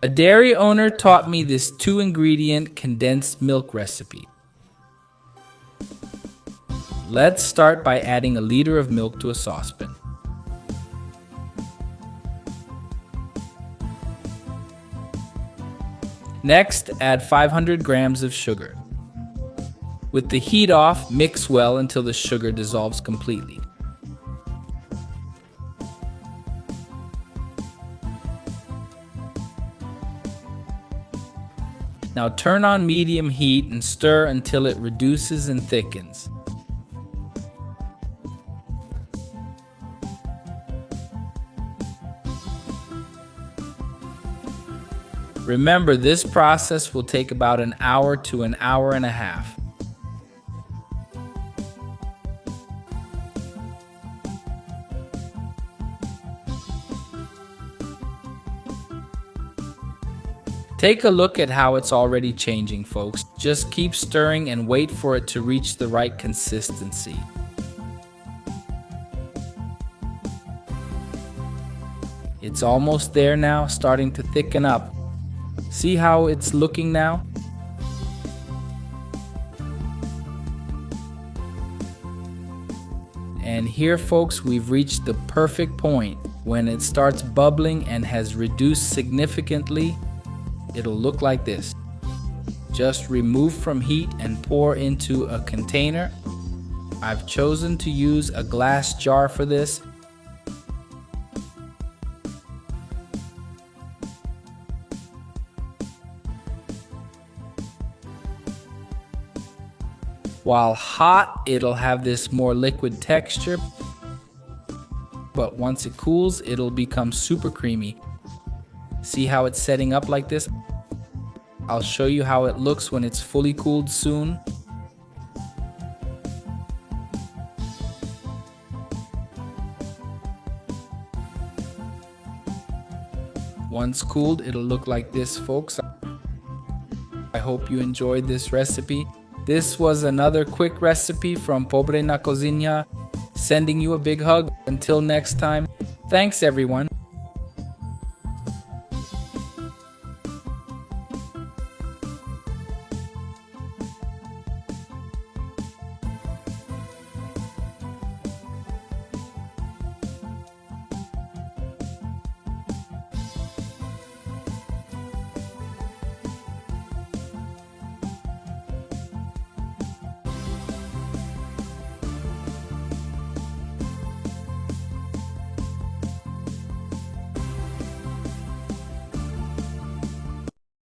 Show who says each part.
Speaker 1: A dairy owner taught me this 2-ingredient condensed milk recipe. Let's start by adding a liter of milk to a saucepan. Next, add 500 grams of sugar. With the heat off, mix well until the sugar dissolves completely. Now turn on medium heat and stir until it reduces and thickens. Remember, this process will take about an hour to an hour and a half. Take a look at how it's already changing, folks. Just keep stirring and wait for it to reach the right consistency. It's almost there now, starting to thicken up. See how it's looking now? And here, folks, we've reached the perfect point. When it starts bubbling and has reduced significantly, it'll look like this. Just remove from heat and pour into a container. I've chosen to use a glass jar for this. While hot, it'll have this more liquid texture, but once it cools, it'll become super creamy. See how it's setting up like this? I'll show you how it looks when it's fully cooled soon. Once cooled, it'll look like this, folks. I hope you enjoyed this recipe. This was another quick recipe from Pobre na Cozinha, sending you a big hug. Until next time, thanks everyone.